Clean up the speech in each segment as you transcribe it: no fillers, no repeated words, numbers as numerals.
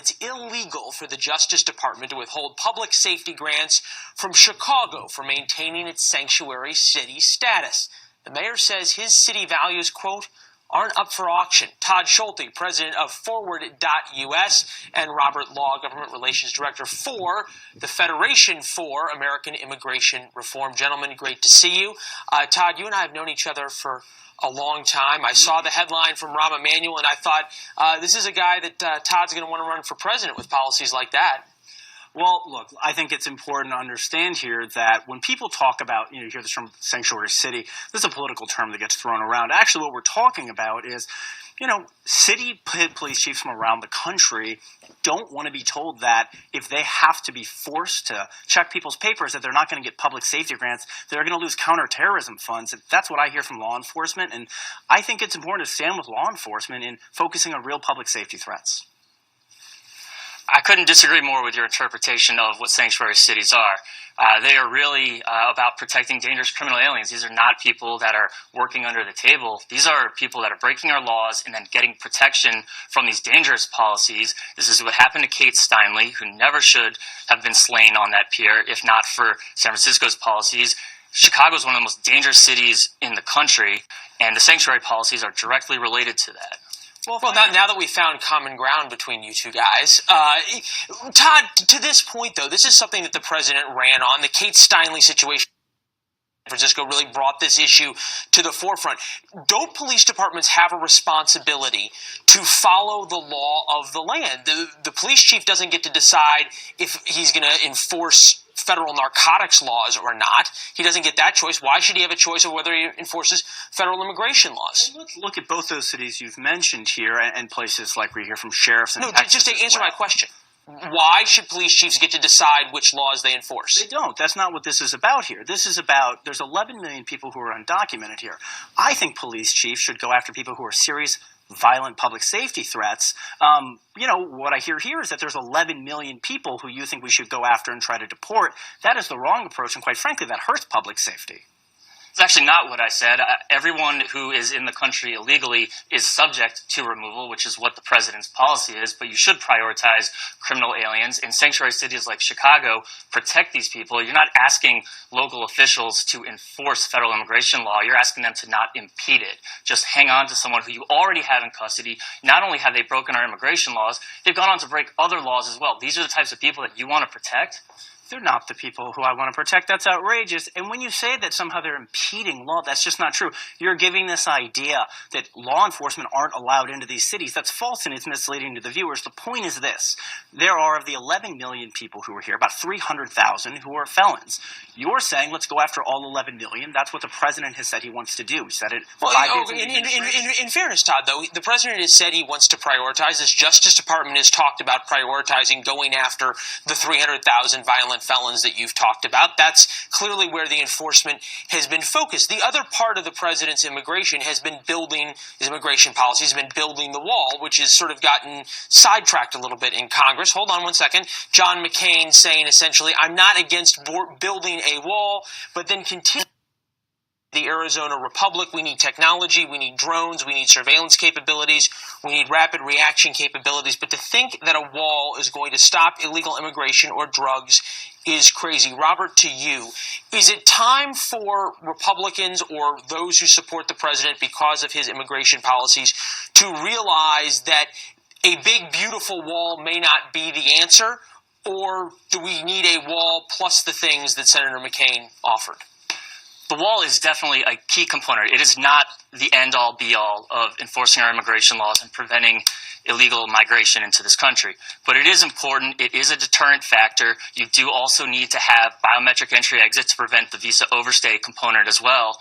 It's illegal for the Justice Department to withhold public safety grants from Chicago for maintaining its sanctuary city status. The mayor says his city values, quote, aren't up for auction. Todd Schulte, president of FWD.us, and Robert Law, government relations director for the Federation for American Immigration Reform. Gentlemen, great to see you. Todd, you and I have known each other for a long time. I saw the headline from Rahm Emanuel, and I thought, this is a guy that Todd's going to want to run for president with policies like that. Well, look, I think it's important to understand here that when people talk about, you hear this term sanctuary city, this is a political term that gets thrown around. Actually, what we're talking about is, city police chiefs from around the country don't want to be told that if they have to be forced to check people's papers that they're not going to get public safety grants, they're going to lose counterterrorism funds. That's what I hear from law enforcement, and I think it's important to stand with law enforcement in focusing on real public safety threats. I couldn't disagree more with your interpretation of what sanctuary cities are. They are really about protecting dangerous criminal aliens. These are not people that are working under the table. These are people that are breaking our laws and then getting protection from these dangerous policies. This is what happened to Kate Steinle, who never should have been slain on that pier if not for San Francisco's policies. Chicago is one of the most dangerous cities in the country, and the sanctuary policies are directly related to that. Well, now that we've found common ground between you two guys, Todd, to this point, though, this is something that the president ran on. The Kate Steinle situation in San Francisco really brought this issue to the forefront. Don't police departments have a responsibility to follow the law of the land? The police chief doesn't get to decide if he's going to enforce federal narcotics laws or not. He doesn't get that choice. Why should he have a choice of whether he enforces federal immigration laws? Well, let's look at both those cities you've mentioned here and places like we hear from sheriffs and just to answer my question. Why should police chiefs get to decide which laws they enforce? They don't. That's not what this is about here. This is about, there's 11 million people who are undocumented here. I think police chiefs should go after people who are serious violent public safety threats. What I hear here is that there's 11 million people who you think we should go after and try to deport. That is the wrong approach, and quite frankly, that hurts public safety. It's actually not what I said. Everyone who is in the country illegally is subject to removal, which is what the president's policy is, but you should prioritize criminal aliens. In sanctuary cities like Chicago, protect these people. You're not asking local officials to enforce federal immigration law. You're asking them to not impede it. Just hang on to someone who you already have in custody. Not only have they broken our immigration laws, they've gone on to break other laws as well. These are the types of people that you want to protect. They're not the people who I want to protect. That's outrageous. And when you say that somehow they're impeding law, that's just not true. You're giving this idea that law enforcement aren't allowed into these cities. That's false, and it's misleading to the viewers. The point is this. There are, of the 11 million people who are here, about 300,000 who are felons. You're saying, let's go after all 11 million. That's what the president has said he wants to do. He said it. In fairness, Todd, though, the president has said he wants to prioritize. This Justice Department has talked about prioritizing going after the 300,000 violent felons that you've talked about. That's clearly where the enforcement has been focused. The other part of the president's immigration has been building his immigration policy, has been building the wall, which has sort of gotten sidetracked a little bit in Congress. Hold on one second. John McCain saying essentially, I'm not against building a wall, but then continue. The Arizona Republic, we need technology, we need drones, we need surveillance capabilities, we need rapid reaction capabilities, but to think that a wall is going to stop illegal immigration or drugs is crazy. Robert, to you, is it time for Republicans or those who support the president because of his immigration policies to realize that a big, beautiful wall may not be the answer, or do we need a wall plus the things that Senator McCain offered? The wall is definitely a key component. It is not the end-all, be-all of enforcing our immigration laws and preventing illegal migration into this country. But it is important. It is a deterrent factor. You do also need to have biometric entry-exit to prevent the visa overstay component as well.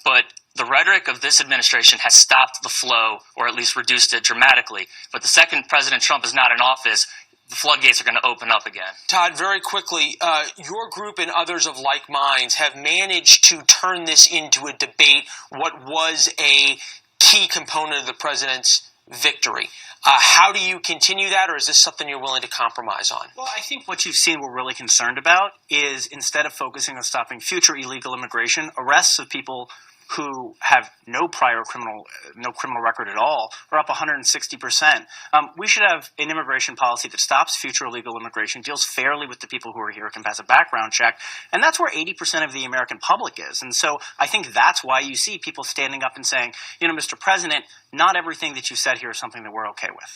But the rhetoric of this administration has stopped the flow, or at least reduced it dramatically. But the second President Trump is not in office, the floodgates are going to open up again. Todd, very quickly, your group and others of like minds have managed to turn this into a debate, what was a key component of the president's victory. How do you continue that, or is this something you're willing to compromise on? Well, I think what you've seen we're really concerned about is, instead of focusing on stopping future illegal immigration, arrests of people who have no criminal record at all are up 160%. We should have an immigration policy that stops future illegal immigration, deals fairly with the people who are here, can pass a background check, and that's where 80% of the American public is. And so I think that's why you see people standing up and saying, Mr. President, not everything that you said here is something that we're okay with.